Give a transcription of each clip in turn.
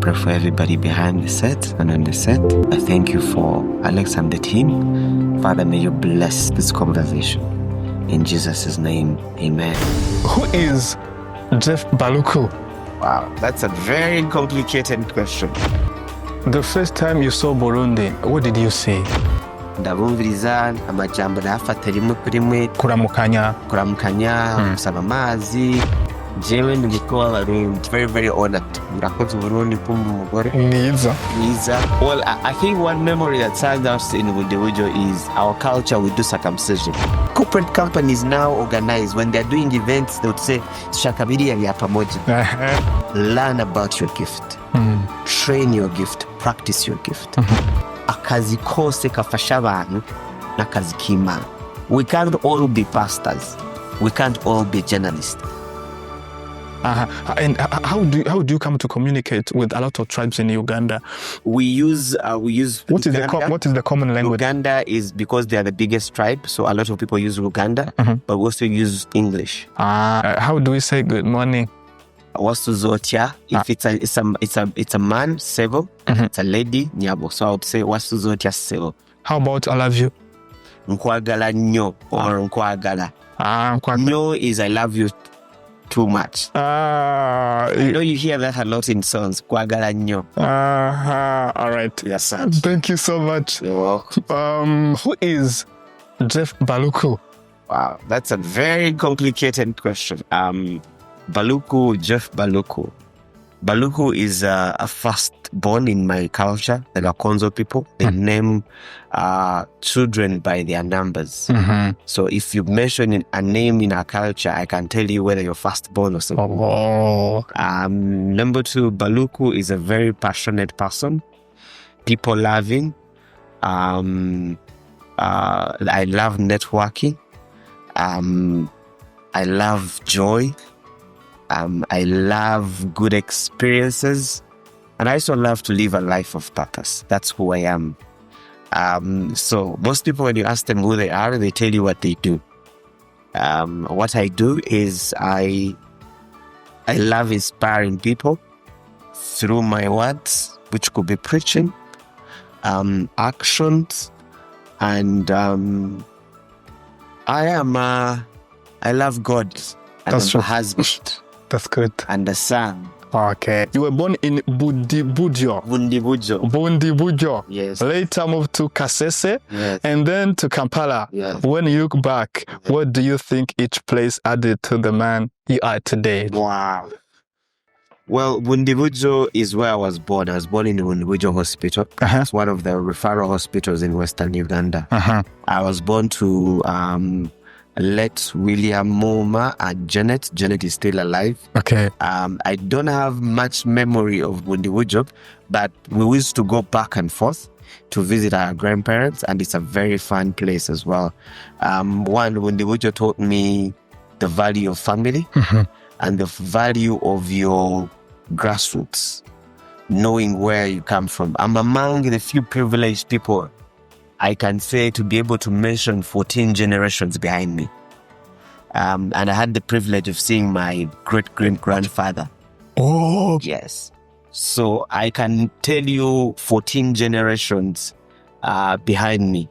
pray for everybody behind the set and on the set. I thank you for Alex and the team. Father, may you bless this conversation. In Jesus' name, amen. Who is Geofrey Baluku? Wow, that's a very complicated question. The first time you saw Burundi, what did you say? Ndabumviriza amajambo nafata rimwe kuri rimwe, kuramukanya, kusaba amazi. Jewe ndikuwa Barundi, very honored. Murakoze Burundi kumva umugore mwiza. Well, I think one memory that stands out in Budibugyo is our culture. We do circumcision. Corporate companies now organize, when they're doing events, they would say shakabiria ya pamoja. Learn about your gift. Train your gift. Practice your gift. Akazi kose kafasha abantu n'akazi k'Imana. We can't all be pastors. We can't all be journalists. And how do you come to communicate with a lot of tribes in Uganda? We use what is the common language? Uganda is because they are the biggest tribe, so a lot of people use Uganda, but we also use English. How do we say good morning? Wasuzotia. If it's a man, Sebo. It's a lady, Nyabo. So I would say Wasuzotia Sebo. How about I love you? Nkwagala nyo or nkwagala. Nyo is I love you too much. I know you hear that a lot in songs. Kwagala nyo. All right. Yes, sir. Thank you so much. You're welcome. Who is Geofrey Baluku? Wow, that's a very complicated question. Baluku, Geofrey Baluku. Baluku is a firstborn in my culture, the Lakonzo people. They name children by their numbers. So if you mention a name in our culture, I can tell you whether you're firstborn or something. Number 2, Baluku is a very passionate person, people loving. I love networking. I love joy. I love good experiences, and I also love to live a life of purpose. That's who I am. So most people, when you ask them who they are, they tell you what they do. What I do is I love inspiring people through my words, which could be preaching, actions, and I love God, and I'm a husband. That's good. And the son. Okay. You were born in Budibugyo. Budibugyo. Yes. Later moved to Kasese. Yes. And then to Kampala. Yes. When you look back, what do you think each place added to the man you are today? Wow. Well, Budibugyo is where I was born. I was born in the Budibugyo Hospital. It's one of the referral hospitals in Western Uganda. I was born to let William, Moma, and Janet. Janet is still alive. Okay. I don't have much memory of Budibugyo, but we used to go back and forth to visit our grandparents, and it's a very fun place as well. Budibugyo taught me the value of family and the value of your grassroots, knowing where you come from. I'm among the few privileged people I can say to be able to mention 14 generations behind me. And I had the privilege of seeing my great-great-grandfather. Oh. Yes. So I can tell you 14 generations behind me.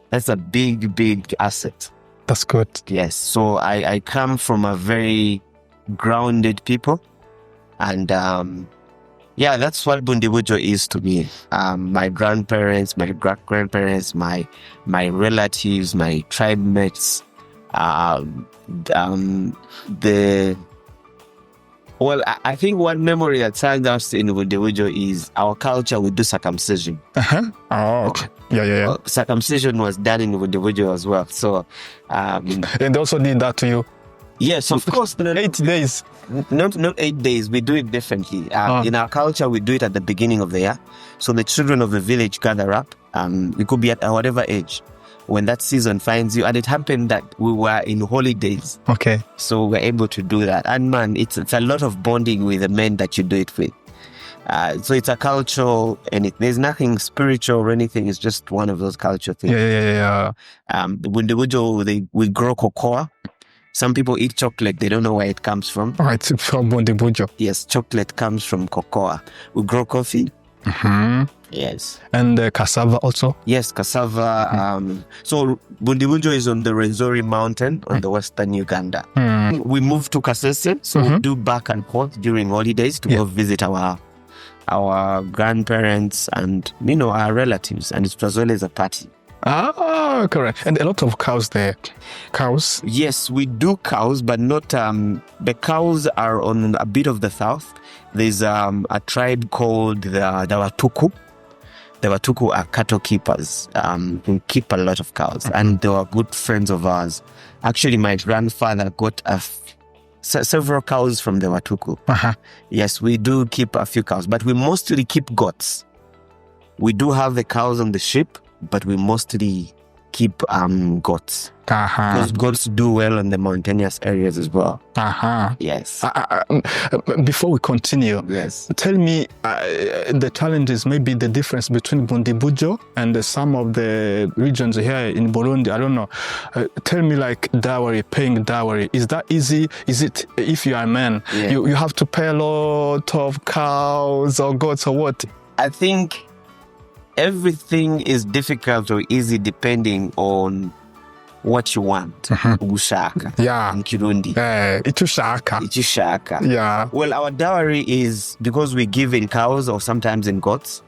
That's a big asset. That's good. Yes. So I come from a very grounded people. And that's what Budibugyo is to me. My grandparents, my great-grandparents, my relatives, my tribe mates. I think one memory that stands out in Budibugyo is our culture. We do circumcision. Oh, okay. Yeah. Circumcision was done in Budibugyo as well. So, and they also did that to you. Yes, of course. 8 days. Not 8 days. We do it differently. In our culture, we do it at the beginning of the year. So the children of the village gather up. We could be at whatever age when that season finds you. And it happened that we were in holidays. Okay. So we're able to do that. And man, it's a lot of bonding with the men that you do it with. So it's a cultural, and there's nothing spiritual or anything. It's just one of those cultural things. Yeah. Budibugyo, we grow cocoa. Some people eat chocolate. They don't know where it comes from. Oh, it's from Budibugyo. Yes, chocolate comes from cocoa. We grow coffee. Yes. And cassava also? Yes, cassava. So Budibugyo is on the Rwenzori mountain on the western Uganda. We moved to Kasese, so we do back and forth during holidays to go visit our grandparents and, our relatives. And it was always a party. Ah, correct. And a lot of cows there. Cows? Yes, we do cows, but not... the cows are on a bit of the south. There's a tribe called the Watuku. The Watuku are cattle keepers who keep a lot of cows. And they were good friends of ours. Actually, my grandfather got several cows from the Watuku. Yes, we do keep a few cows, but we mostly keep goats. We do have the cows on the ship, but we mostly keep goats. Because goats do well in the mountainous areas as well. Yes. Before we continue, yes, tell me the challenges, maybe the difference between Budibugyo and some of the regions here in Burundi. I don't know. Tell me, like paying dowry. Is that easy? Is it, if you are a man, you have to pay a lot of cows or goats or what? I think everything is difficult or easy depending on what you want. Ushaka. Yeah. In Kirundi. Itushaka. Ichushaka. Yeah. Well, our dowry is, because we give in cows or sometimes in goats.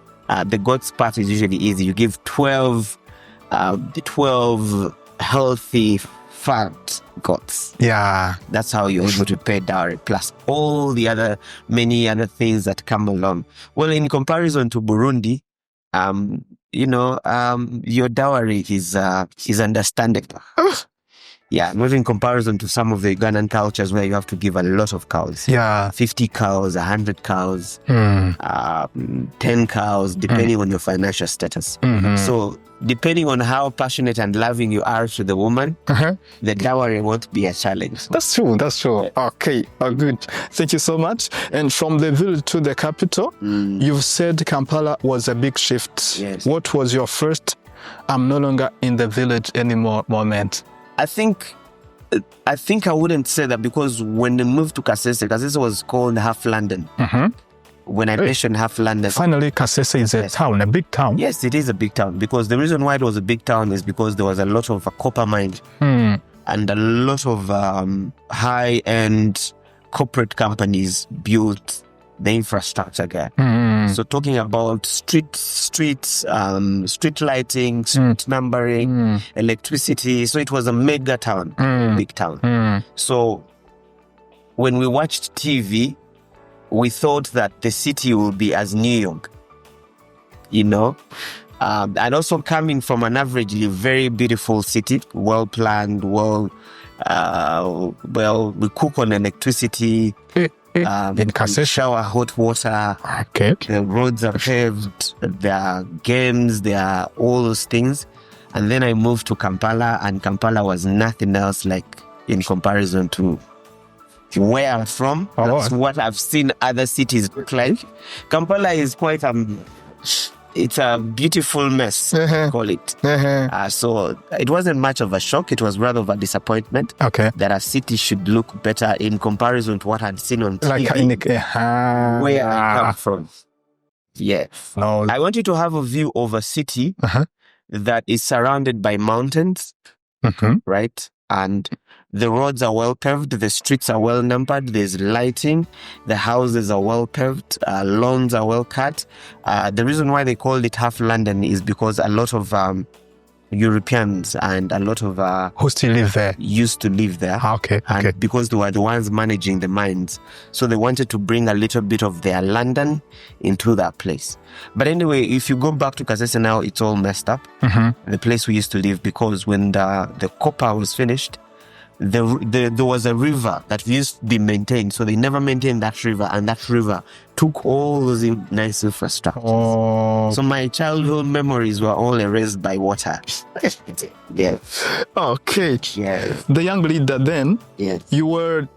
The goats part is usually easy. You give 12 healthy, fat goats. Yeah. That's how you're able to pay dowry, plus all the many other things that come along. Well, in comparison to Burundi, your dowry is understandable. Yeah, not in comparison to some of the Ugandan cultures where you have to give a lot of cows. Yeah. 50 cows, 100 cows, 10 cows, depending on your financial status. So, depending on how passionate and loving you are to the woman, the dowry won't be a challenge. That's true. Okay, good. Thank you so much. And from the village to the capital, you've said Kampala was a big shift. Yes. What was your first, I'm no longer in the village anymore moment? I think I wouldn't say that, because when they moved to Kasese was called half London. When I mentioned half London. Finally, Kasese is a town, a big town. Yes, it is a big town, because the reason why it was a big town is because there was a lot of copper mine and a lot of high-end corporate companies built the infrastructure there. So talking about street lighting, street numbering, electricity. So it was a mega town, big town. So when we watched TV, we thought that the city will be as New York, and also coming from an averagely very beautiful city, well planned, we cook on electricity. In Kasese, shower hot water. Okay. The roads are paved. There are games. There are all those things. And then I moved to Kampala, and Kampala was nothing else like in comparison to where I'm from. That's what I've seen other cities look like. Kampala is quite it's a beautiful mess, call it. So it wasn't much of a shock. It was rather of a disappointment. Okay. That a city should look better in comparison to what I'd seen on TV, where I come from. Yeah. No. I want you to have a view of a city that is surrounded by mountains, right? And the roads are well paved, the streets are well numbered, there's lighting, the houses are well paved, lawns are well cut. The reason why they called it half London is because a lot of Europeans and a lot of who still live there used to live there. Okay. And because they were the ones managing the mines, so they wanted to bring a little bit of their London into that place. But anyway, if you go back to Kasese now, it's all messed up. The place we used to live, because when the copper was finished, there was a river that used to be maintained, so they never maintained that river, and that river took all those nice infrastructures. So my childhood memories were all erased by water. Yeah. Okay. Yeah. The young leader then, yes, you were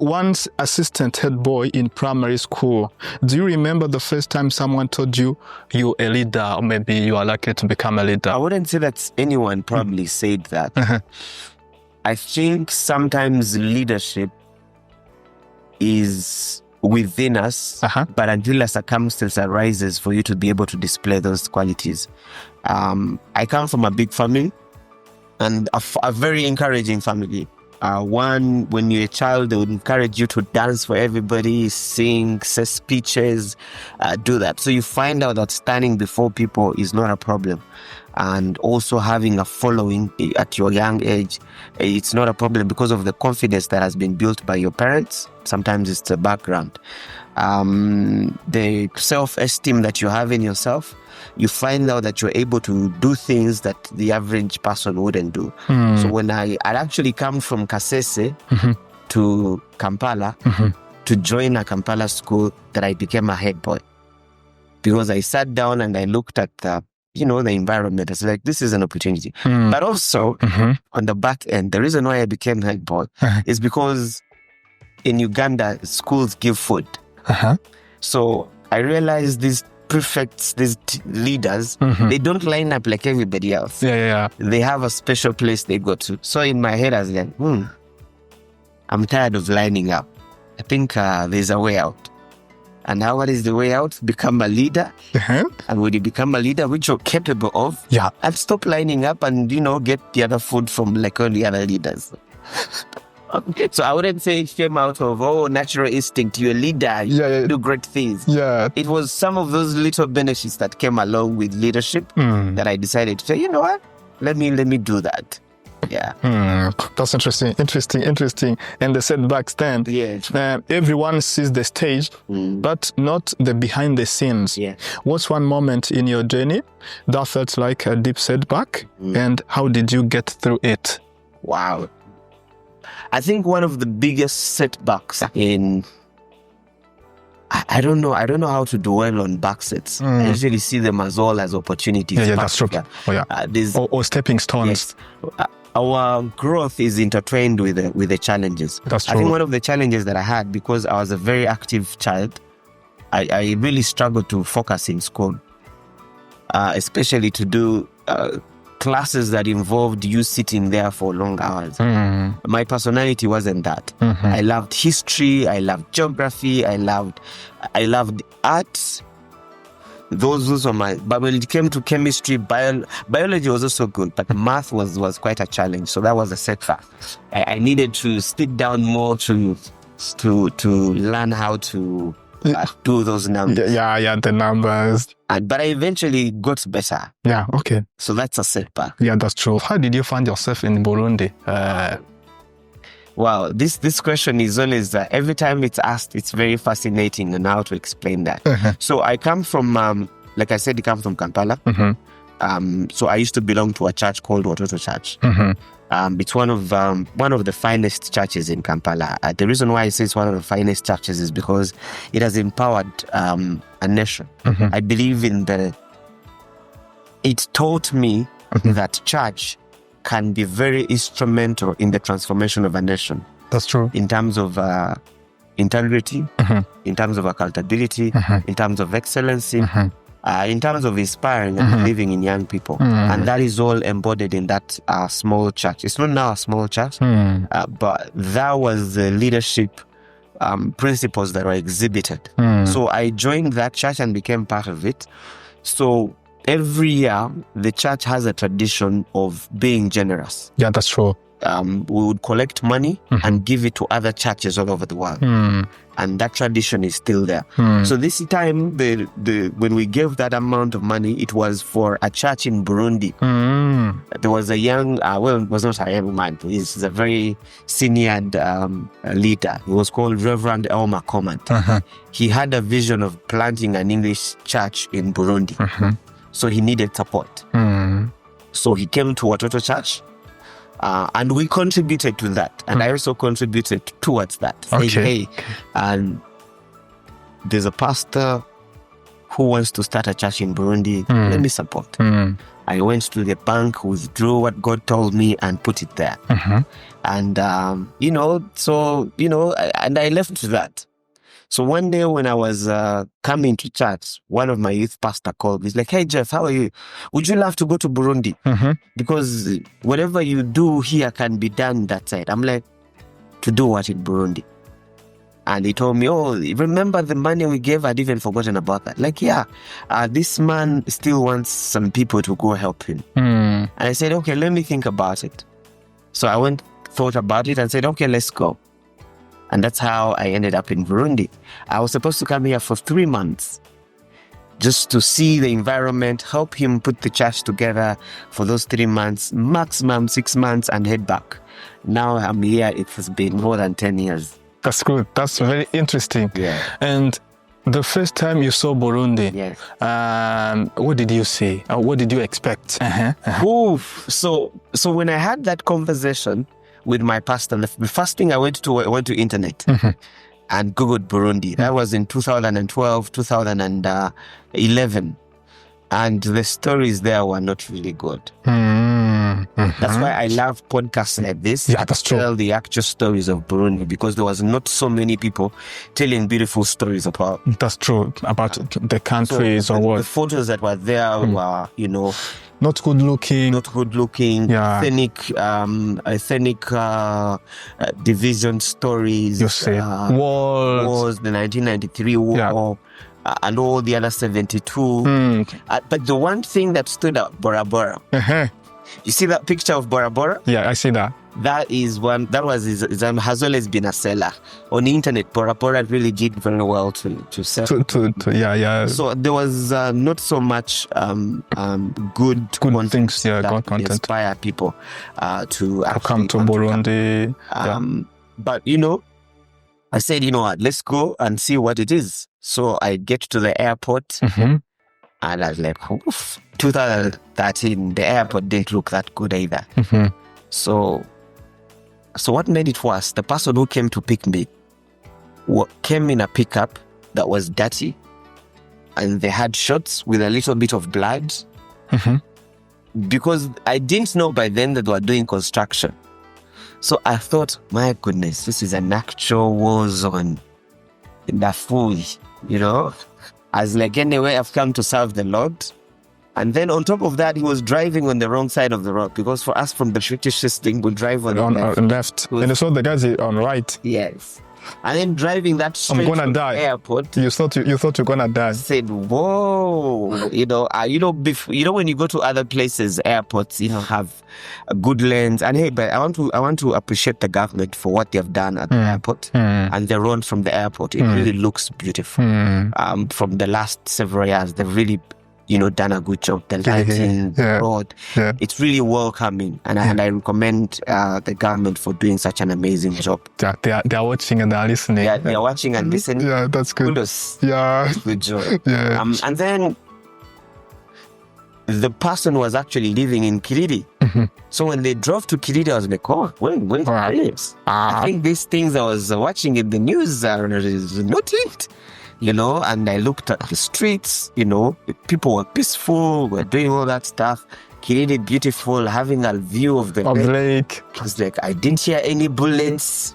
once assistant head boy in primary school. Do you remember the first time someone told you you're a leader, or maybe you are likely to become a leader? I wouldn't say that anyone probably said that. I think sometimes leadership is within us, but until a circumstance arises for you to be able to display those qualities. I come from a big family and a very encouraging family. One, when you're a child, they would encourage you to dance for everybody, sing, say speeches, do that. So you find out that standing before people is not a problem. And also having a following at your young age, it's not a problem because of the confidence that has been built by your parents. Sometimes it's the background. The self-esteem that you have in yourself, you find out that you're able to do things that the average person wouldn't do. So when I actually come from Kasese to Kampala to join a Kampala school, that I became a head boy. Because I sat down and I looked at the environment. It's like, this is an opportunity. But also, on the back end, the reason why I became head boy is because in Uganda, schools give food. So I realized these prefects, these leaders, they don't line up like everybody else. They have a special place they go to. So in my head, I was like, I'm tired of lining up. I think there's a way out. And now what is the way out? Become a leader. And when you become a leader, which you're capable of, and stop lining up and, get the other food from like all the other leaders. So I wouldn't say it came out of, natural instinct. You're a leader. You do great things. It was some of those little benefits that came along with leadership that I decided to say, you know what? Let me do that. That's interesting. And the setback stand. Everyone sees the stage, but not the behind the scenes. What's one moment in your journey that felt like a deep setback, and how did you get through it? Wow. I think one of the biggest setbacks in... I don't know how to dwell on backsets. I usually see them as opportunities. That's true. Or stepping stones. Our growth is intertwined with the challenges. That's true. I think one of the challenges that I had, because I was a very active child, I really struggled to focus in school, especially to do classes that involved you sitting there for long hours. My personality wasn't that. I loved history, I loved geography, I loved arts. Those were but when it came to chemistry, biology was also good, but math was quite a challenge. So that was a setback. I needed to sit down more to learn how to do those numbers. The numbers. But I eventually got better. Okay. So that's a setback. That's true. How did you find yourself in Burundi? Wow, this question is always, every time it's asked, it's very fascinating on how to explain that. So I come from, like I said, I come from Kampala. So I used to belong to a church called Watoto Church. It's one of the finest churches in Kampala. The reason why I say it's one of the finest churches is because it has empowered a nation. I believe it taught me that church can be very instrumental in the transformation of a nation. That's true. In terms of integrity, in terms of accountability, in terms of excellency, in terms of inspiring and believing in young people. And that is all embodied in that small church. It's not now a small church, but that was the leadership principles that were exhibited. So I joined that church and became part of it. So every year, the church has a tradition of being generous. That's true. We would collect money and give it to other churches all over the world. And that tradition is still there. So this time, when we gave that amount of money, it was for a church in Burundi. There was a young, it was not a young man, he's a very senior leader. He was called Reverend Elmer Command. He had a vision of planting an English church in Burundi. So he needed support. So he came to Watoto Church. And we contributed to that. And I also contributed towards that. Saying, hey, and there's a pastor who wants to start a church in Burundi. Let me support. I went to the bank, withdrew what God told me and put it there. And, and I left that. So one day when I was coming to church, one of my youth pastor called me. He's like, "Hey Jeff, how are you? Would you love to go to Burundi? Because whatever you do here can be done that side." I'm like, "To do what in Burundi?" And he told me, "Oh, remember the money we gave? I'd even forgotten about that." Like, yeah, this man still wants some people to go help him. And I said, "Okay, let me think about it." So I thought about it and said, "Okay, let's go." And that's how I ended up in Burundi. I was supposed to come here for 3 months just to see the environment, help him put the church together for those 3 months, maximum 6 months, and head back. Now I'm here. It has been more than 10 years. That's good. That's very interesting. Yeah. And the first time you saw Burundi, Yes. what did you see? What did you expect? Oof. So when I had that conversation with my pastor, the first thing I went to internet and Googled Burundi. That was in 2012, 2011. And the stories there were not really good. That's why I love podcasts like this. Yeah, that's true. Tell the actual stories of Burundi, because there was not so many people telling beautiful stories about. That's true, about the countries So or the what. photos that were there were, Not good looking. not good looking, Yeah. ethnic division stories. You see, wars, the 1993 war, Yeah. And all the other 72. But the one thing that stood out, Bora Bora. You see that picture of Bora Bora? Yeah, I see that. That is one, has always been a seller. On the internet, Bora Bora really did very well to sell. Yeah. So there was not so much good content things, yeah, that good content. inspire people to Come to Burundi. But I said, what, let's go and see what it is. So I get to the airport and I was like, oof. 2013, the airport didn't look that good either. So what made it worse? The person who came to pick me came in a pickup that was dirty, and they had shots with a little bit of blood. Because I didn't know by then that they were doing construction. So I thought, my goodness, this is an actual war zone in Darfur, I was like, anyway, I've come to serve the Lord. And then on top of that, he was driving on the wrong side of the road, because for us from the British system, we drive on the left. And so the guys are on right. Yes. And then driving that straight I'm gonna from die. the airport. You thought you're gonna die. I said, whoa, when you go to other places, airports, have a good lanes. And hey, but I want to appreciate the government for what they have done at the airport and the road from the airport. It really looks beautiful. From the last several years, they've really done a good job. The lighting, the road, it's really welcoming, and I recommend the government for doing such an amazing job. They are watching and they are listening. Yeah, they are watching and listening. Yeah, that's good. Kudos. Yeah, Good job. yeah. And then the person was actually living in Kiridi. So when they drove to Kiridi, I was like, oh, wait, I think these things I was watching in the news are not it. And I looked at the streets, people were peaceful, were doing all that stuff. Kiridi beautiful, having a view of the lake. I was like, I didn't hear any bullets.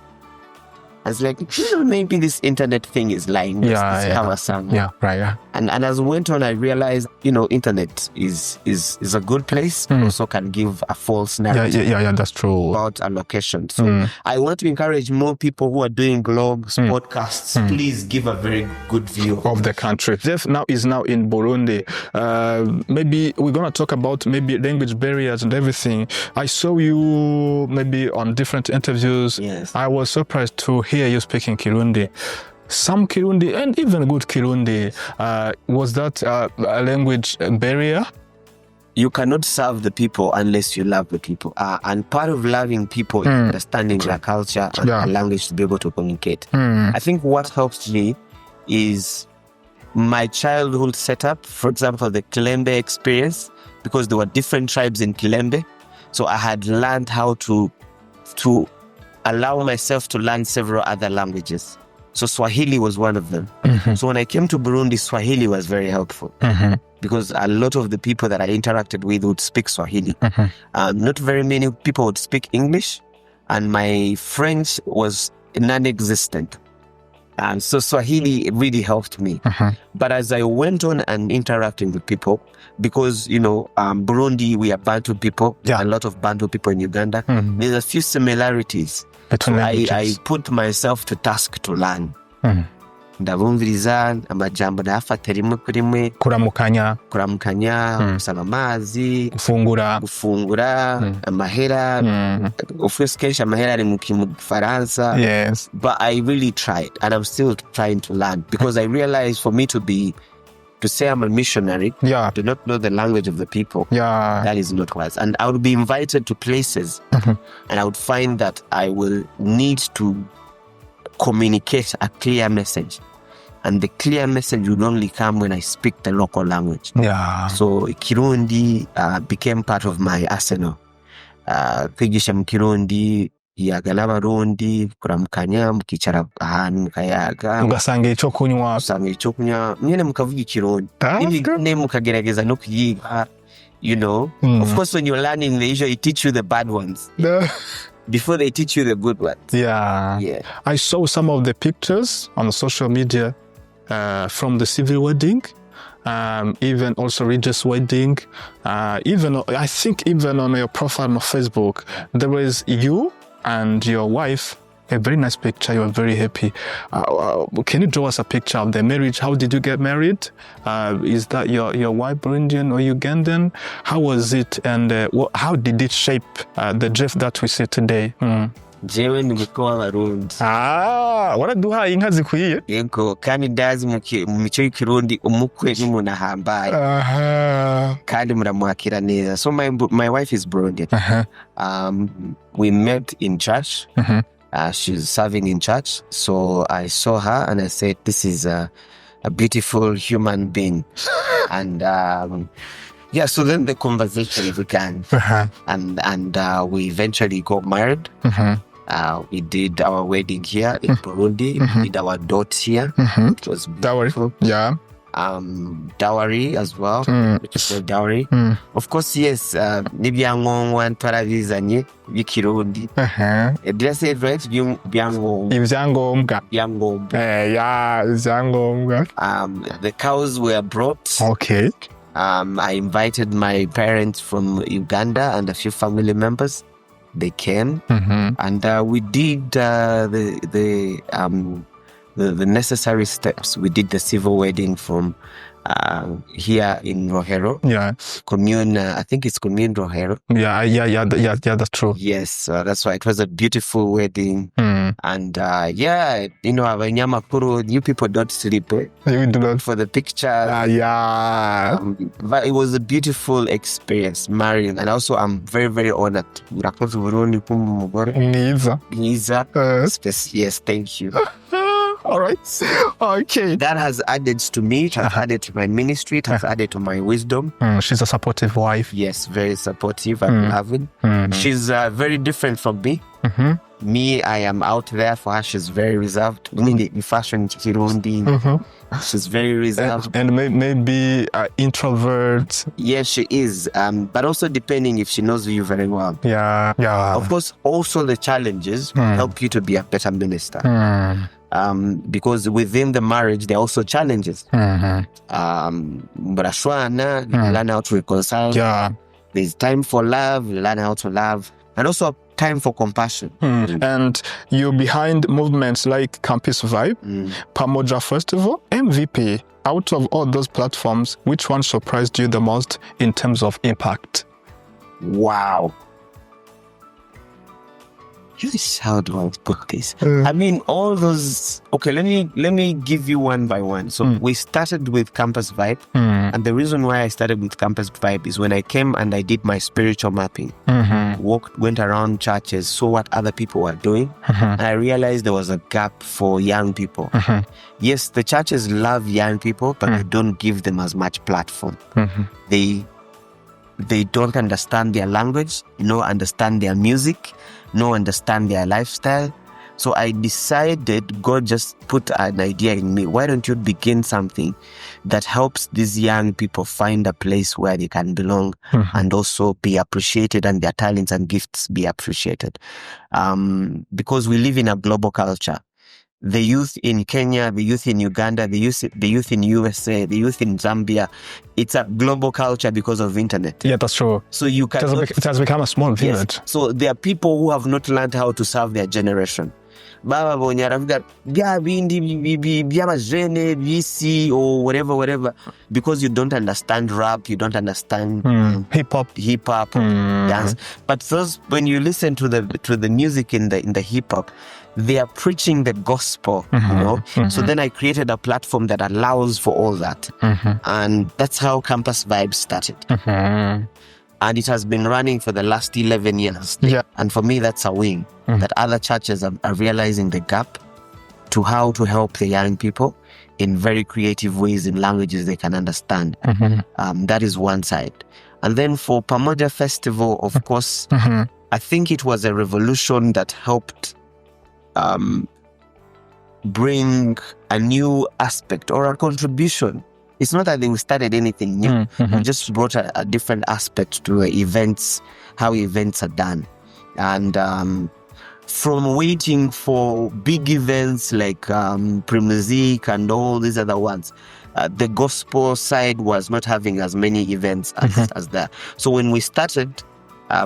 I was like, maybe this internet thing is lying. Yeah, right. Yeah. And as we went on, I realized, internet is a good place, but also can give a false narrative. Yeah, that's true. About a location. So I want to encourage more people who are doing blogs, podcasts. Please give a very good view of the country. Jeff is now in Burundi. Maybe we're gonna talk about maybe language barriers and everything. I saw you maybe on different interviews. Yes. I was surprised to hear you speaking Kirundi. Some Kirundi and even good Kirundi. Was that a language barrier? You cannot serve the people unless you love the people. And part of loving people is understanding their culture and their language to be able to communicate. I think what helps me is my childhood setup. For example, the Kilembe experience, because there were different tribes in Kilembe. So I had learned how to allow myself to learn several other languages. So Swahili was one of them. So when I came to Burundi, Swahili was very helpful because a lot of the people that I interacted with would speak Swahili. Not very many people would speak English, and my French was non-existent. So Swahili really helped me. But as I went on and interacting with people, because, Burundi, we are Bantu people, a lot of Bantu people in Uganda, there's a few similarities. So I put myself to task to learn. Ndabumviriza amajambo nafata rimwe kuri rimwe, kuramukanya, gusaba amazi, gufungura, amahera, of course kenshi amahera ari mu Faransa. Yes. But I really tried, and I'm still trying to learn, because I realized for me to say I'm a missionary, to not know the language of the people, that is not wise. And I would be invited to places, and I would find that I will need to communicate a clear message, and the clear message will only come when I speak the local language. So Kirundi became part of my arsenal. Kwigisha mu Kirundi, yaga n'abarundi, kuramukanya, mukicara ahantu mukayaga, ugasanga icyo kunywa, nyine mukavuga Ikirundi, ne mukagerageza no kuyiga. Of course, when you're learning, they usually teach you the bad ones before they teach you the good ones. I saw some of the pictures on social media from the civil wedding, even also religious wedding. Even I think even on your profile on Facebook, there was you and your wife. A very nice picture. You were very happy. Can you draw us a picture of the marriage? How did you get married? Is that your wife Burundian or Ugandan? How was it, and how did it shape the Jeff that we see today? Jewe ni mko w'Abarundi. Waraduhaye inka zikwiye. Yego, kandi ndazi mu mico y'Ikirundi umukwe n'umuntu ahambaye. Kandi muramuhakira neza. So my wife is Burundian. We met in church. She's serving in church. So I saw her and I said, this is a beautiful human being. And so then the conversation began. And we eventually got married. We did our wedding here in Burundi. We did our dot here. It was beautiful. Dowry as well, which is called dowry. Of course, yes, n'ibyangombwa twaravizanye by'Ikirundi. Did I say it right? Ibyangombwa. The cows were brought. Okay. I invited my parents from Uganda and a few family members. They came, and we did the necessary steps. We did the civil wedding from here in Rohero. Commune, I think it's Commune Rohero. That's true. Yes, that's why it was a beautiful wedding. And Abanyamakuru, you people don't sleep. You do not for the pictures. But it was a beautiful experience, marrying. And also, I'm very, very honored. Yes, thank you. All right. Okay. That has added to me. It has added to my ministry. It has added to my wisdom. She's a supportive wife. Yes, very supportive and loving. She's very different from me. Me, I am out there. For her, she's very reserved. In fashion, she's very reserved. And maybe introvert. Yes, she is. But also depending if she knows you very well. Of course, also the challenges help you to be a better minister. Because within the marriage, there are also challenges. Murashwana, learn how to reconcile. There's time for love, learn how to love. And also time for compassion. And you're behind movements like Campus Vibe, Pamoja Festival, MVP. Out of all those platforms, which one surprised you the most in terms of impact? Wow. How do I put this? I mean, all those. Okay, let me give you one by one. So we started with Campus Vibe, and the reason why I started with Campus Vibe is when I came and I did my spiritual mapping, went around churches, saw what other people were doing, and I realized there was a gap for young people. Yes, the churches love young people, but they don't give them as much platform. They don't understand their language, understand their music, understand their lifestyle. So I decided, God just put an idea in me. Why don't you begin something that helps these young people find a place where they can belong and also be appreciated, and their talents and gifts be appreciated? Because we live in a global culture. the youth in Kenya, the youth in Uganda, the youth in USA, the youth in Zambia. It's a global culture because of internet. Yeah, that's true. So you can. It has become a small village. Yes. So there are people who have not learned how to serve their generation. Baba bonyaravuga bya bindi by'abajene bisi or whatever, because you don't understand rap, you don't understand hip hop dance. But those, when you listen to the music in the hip hop, they are preaching the gospel, you know. So then I created a platform that allows for all that, and that's how Campus Vibes started. And it has been running for the last 11 years. Yeah. And for me, that's a win, that other churches are realizing the gap to how to help the young people in very creative ways, in languages they can understand. That is one side. And then for Pamoja Festival, of course, I think it was a revolution that helped bring a new aspect or a contribution. It's not that we started anything new. We just brought a different aspect to events, how events are done. And from waiting for big events like Pre-Musique and all these other ones, the gospel side was not having as many events as that. So when we started,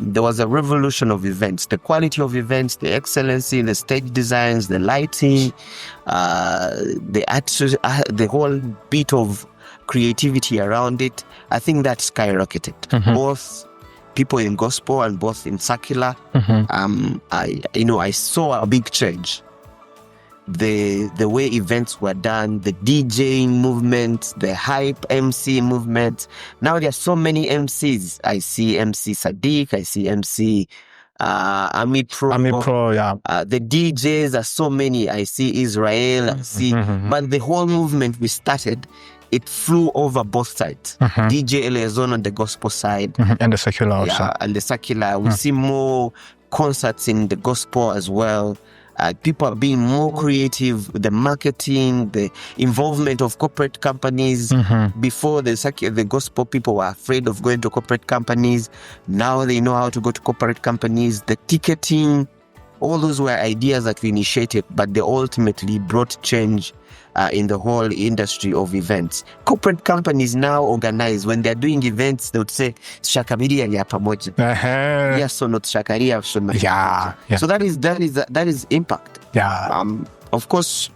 there was a revolution of events, the quality of events, the excellency, the stage designs, the lighting, the whole bit of creativity around it. I think that skyrocketed. Both people in gospel and both in secular. I saw a big change. The way events were done, the DJing movement, the hype MC movement. Now there are so many MCs. I see MC Sadiq, I see MC Amit Pro, yeah. The DJs are so many. I see Israel, I see, but the whole movement we started, it flew over both sides. DJ Eleazon on the gospel side. And the secular also. Yeah, and the secular. We see more concerts in the gospel as well. People are being more creative with the marketing, the involvement of corporate companies. Before the gospel people were afraid of going to corporate companies. Now they know how to go to corporate companies. The ticketing, all those were ideas that we initiated, but they ultimately brought change in the whole industry of events. Corporate companies now organize, when they're doing events, they would say, Shakabiria ya pamoja. Yes or not Shakaria. Yeah. So that is impact. Yeah. Of course,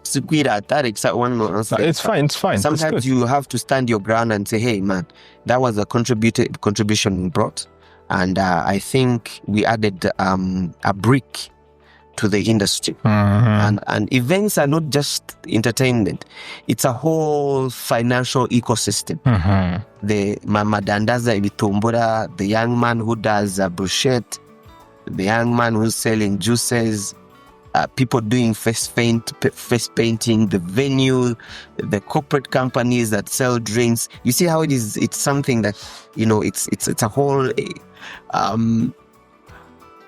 it's fine. Sometimes you have to stand your ground and say, hey man, that was a contribution we brought. And I think we added a brick to the industry. And events are not just entertainment. It's a whole financial ecosystem. The Mama Dandaza Ibitumbura, the young man who does bruschette, the young man who's selling juices, people doing face painting, the venue, the corporate companies that sell drinks. You see how it is? It's something that, it's a whole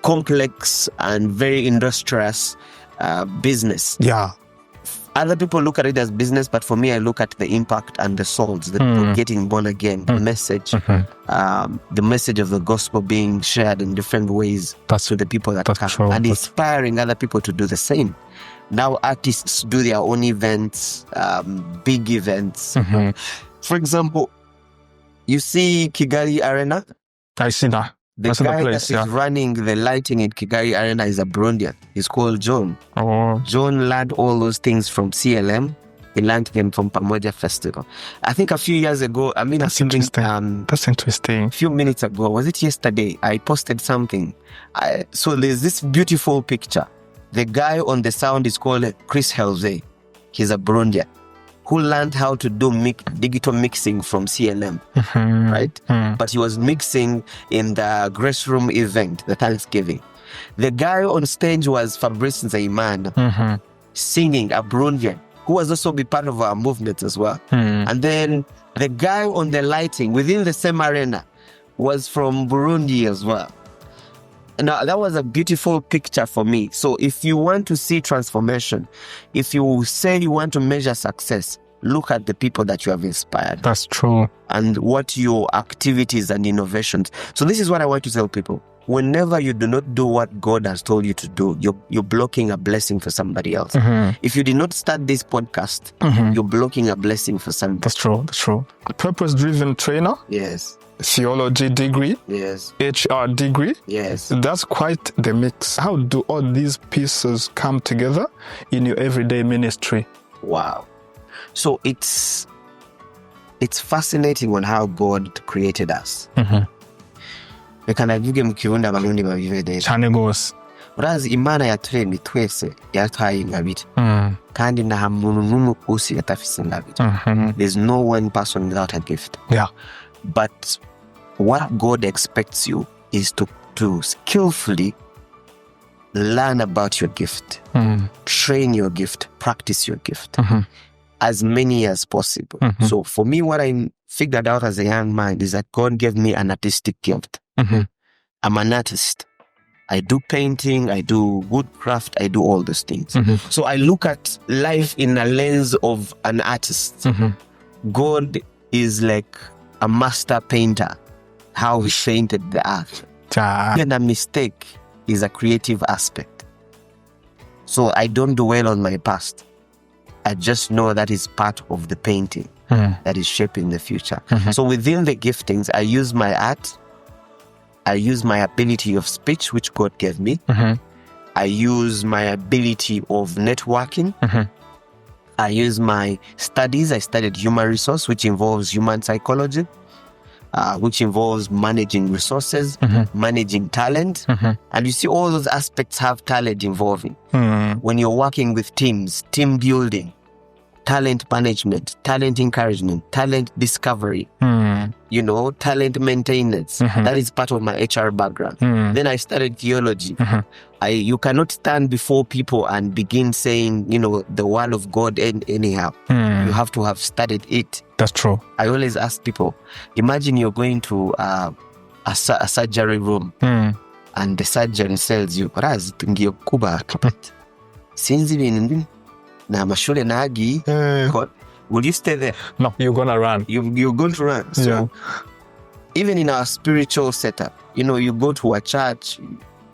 complex and very industrious business. Yeah. Other people look at it as business, but for me, I look at the impact and the souls, the people getting born again, the message, the message of the gospel being shared in different ways to the people that come, true. And inspiring other people to do the same. Now artists do their own events, big events. For example, you see Kigali Arena? I see that. The guy that is running the lighting in Kigali Arena is a Burundian. He's called John. John learned all those things from CLM. He learned them from Pamoja Festival. I think a few years ago, That's interesting. That's interesting. A few minutes ago, was it yesterday? I posted something. So there's this beautiful picture. The guy on the sound is called Chris Helze. He's a Burundian who learned how to do digital mixing from CLM, right? But he was mixing in the Grace Room event, the Thanksgiving. The guy on stage was Fabrice Nzeyimana, singing, a Burundian, who was also be part of our movement as well. And then the guy on the lighting within the same arena was from Burundi as well. Now, that was a beautiful picture for me. So if you want to see transformation, if you say you want to measure success, look at the people that you have inspired. That's true. And what your activities and innovations. So this is what I want to tell people. whenever you do not do what God has told you to do, you're blocking a blessing for somebody else. If you did not start this podcast, you're blocking a blessing for somebody. That's true. A purpose-driven trainer. Yes. Theology degree. Yes. HR degree. Yes. That's quite the mix. How do all these pieces come together in your everyday ministry? Wow. So it's fascinating on how God created us. Reka navuge mu kirundi abarundi babive neza. Cyane gose. Urazi Imana yaturemye twese yatwaye ingabire. Kandi nta muntu n'umwe usi atafise ingabire. There's no one person without a gift. Yeah. But what God expects you is to skillfully learn about your gift, train your gift, practice your gift, as many as possible. So for me, what I figured out as a young man is that God gave me an artistic gift. I'm an artist. I do painting, I do woodcraft, I do all those things. So I look at life in a lens of an artist. God is like a master painter, how he painted the earth. Even a mistake is a creative aspect. So I don't dwell on my past. I just know that is part of the painting that is shaping the future. So within the giftings, I use my art. I use my ability of speech, which God gave me. I use my ability of networking. I use my studies. I studied human resource, which involves human psychology, which involves managing resources, managing talent. And you see all those aspects have talent involving. When you're working with teams, team building, talent management, talent encouragement, talent discovery, talent maintenance. That is part of my HR background. Then I studied theology. You cannot stand before people and begin saying, the word of God anyhow. You have to have studied it. That's true. I always ask people, imagine you're going to a surgery room and the surgeon tells you, will you stay there? No, you're going to run. You're going to run. So even in our spiritual setup, you go to a church.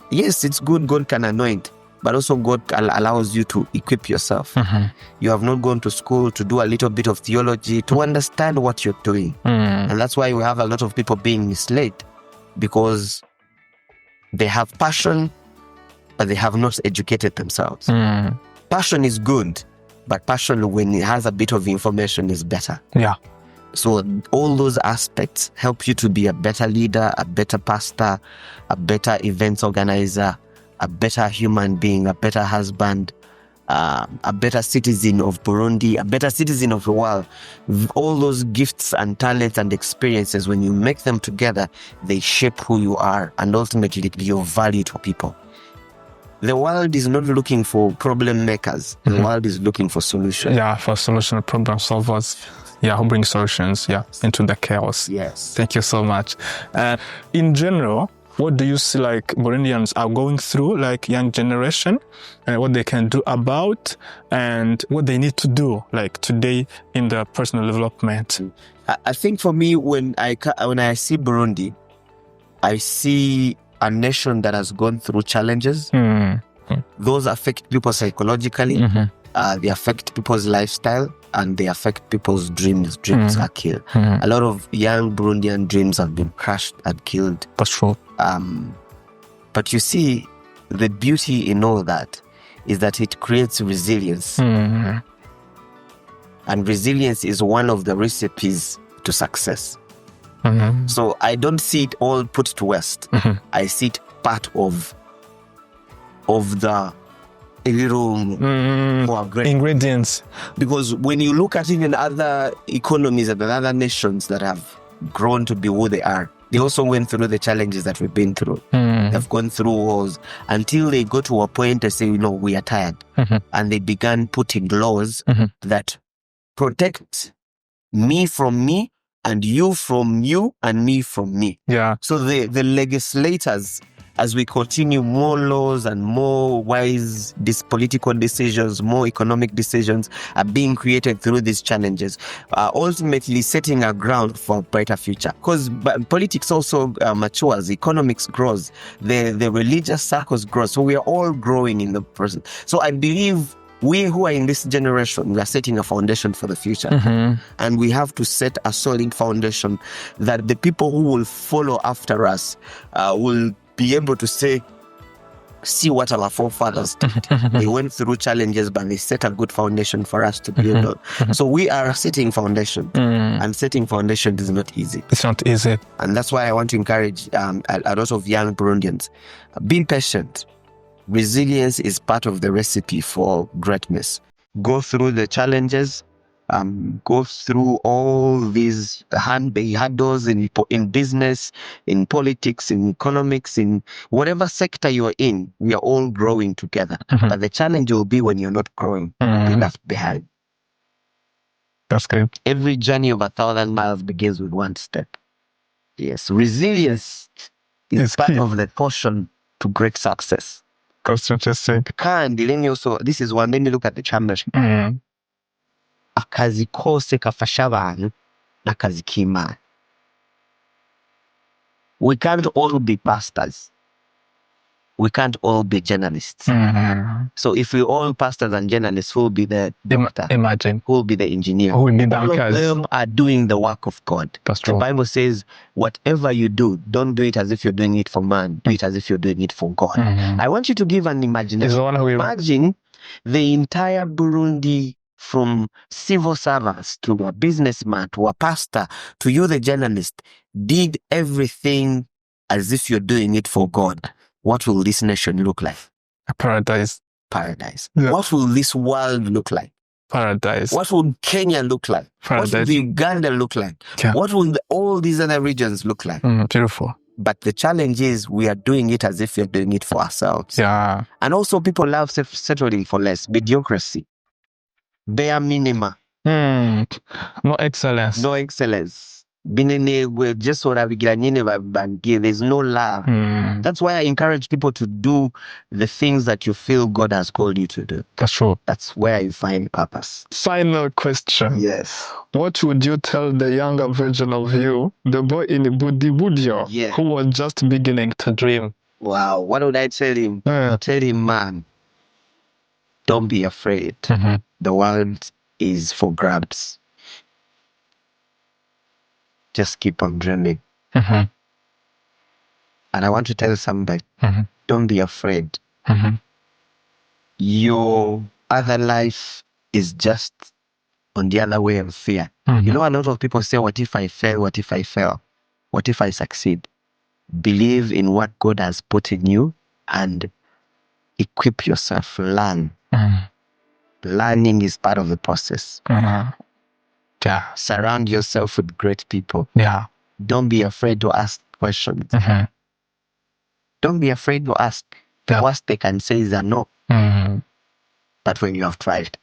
Yes, it's good. God can anoint, but also God allows you to equip yourself. You have not gone to school to do a little bit of theology to understand what you're doing. And that's why we have a lot of people being misled, because they have passion, but they have not educated themselves. Passion is good, but passion, when it has a bit of information, is better. Yeah. So all those aspects help you to be a better leader, a better pastor, a better events organizer, a better human being, a better husband, a better citizen of Burundi, a better citizen of the world. All those gifts and talents and experiences, when you make them together, they shape who you are and ultimately your value to people. The world is not looking for problem makers. The world is looking for solutions. Yeah, for solution problem solvers. Yeah, who bring solutions into the chaos. Yes. Thank you so much. In general, what do you see like Burundians are going through, like young generation, and what they can do about, and what they need to do like today in their personal development? I think for me, when I see Burundi, I see a nation that has gone through challenges. Those affect people psychologically. They affect people's lifestyle, and they affect people's dreams. Dreams are killed. A lot of young Burundian dreams have been crushed and killed. That's true. But you see, the beauty in all that is that it creates resilience. And resilience is one of the recipes to success. So I don't see it all put to waste. I see it part of the little ingredients. Because when you look at even other economies and other nations that have grown to be who they are, they also went through the challenges that we've been through. They've gone through wars until they got to a point and say, we are tired. And they began putting laws that protect me from me, and you from you, and me from me. Yeah. So the legislators as we continue, more laws and more wise political decisions, more economic decisions are being created through these challenges, ultimately setting a ground for a brighter future. Because politics also matures, economics grows, the religious circles grow. So we are all growing in the present. So I believe we who are in this generation, we are setting a foundation for the future. And we have to set a solid foundation that the people who will follow after us will be able to see what our forefathers did. They went through challenges, but they set a good foundation for us to build on. So we are setting foundation, and setting foundation is not easy. It's not easy. And that's why I want to encourage a lot of young Burundians. Be patient. Resilience is part of the recipe for greatness. Go through the challenges, go through all these hurdles in business, in politics, in economics, in whatever sector you're in. We are all growing together. But the challenge will be when you're not growing, you'll be left behind. That's good. Every journey of 1,000 miles begins with one step. Yes, resilience is part of the portion to great success. That's interesting. This is one. Let me look at the championship. Akazi kose kafasha abantu n'akazi k'Imana. We can't all be pastors. We can't all be journalists. So if we all pastors and journalists, who will be the doctor? Imagine. Who will be the engineer? Who will be all of them are doing the work of God. That's true. The Bible says, whatever you do, don't do it as if you're doing it for man. Do it as if you're doing it for God. I want you to give an imagination. Imagine the entire Burundi, from civil servants to a businessman to a pastor to you, the journalist, did everything as if you're doing it for God. What will this nation look like? A paradise. Paradise. Yeah. What will this world look like? Paradise. What will Kenya look like? Paradise. What will Uganda look like? Yeah. What will all these other regions look like? Beautiful. But the challenge is we are doing it as if we're doing it for ourselves. Yeah. And also people love settling for less. Mediocrity. Bare minima. No excellence. No excellence. There's no love. That's why I encourage people to do the things that you feel God has called you to do. That's true. That's where you find purpose. Final question. Yes. What would you tell the younger version of you, the boy in Budibugyo, who was just beginning to dream? Wow. What would I tell him? Tell him, man, don't be afraid. The world is for grabs. Just keep on dreaming. And I want to tell somebody, don't be afraid. Your other life is just on the other way of fear. You know, a lot of people say, what if I fail? What if I fail? What if I succeed? Believe in what God has put in you and equip yourself. Learn. Learning is part of the process. Yeah. Surround yourself with great people. Yeah. Don't be afraid to ask questions. Don't be afraid to ask. The worst they can say is a no. But when you have tried.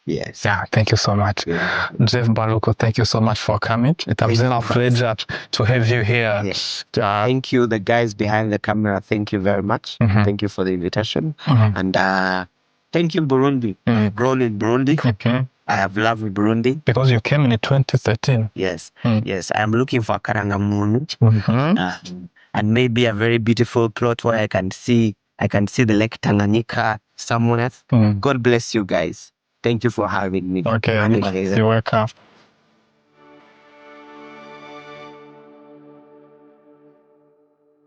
Yes. Yeah, thank you so much. Geofrey Baluku, thank you so much for coming. It has been a pleasure to have you here. Yes. Thank you, the guys behind the camera. Thank you very much. Thank you for the invitation. And thank you, Burundi. I've grown in Burundi. I have loved Burundi. Because you came in 2013. Yes. Yes. I'm looking for Karangamunu. And maybe a very beautiful plot where I can see the Lake Tanganyika somewhere. God bless you guys. Thank you for having me. Okay, you're welcome.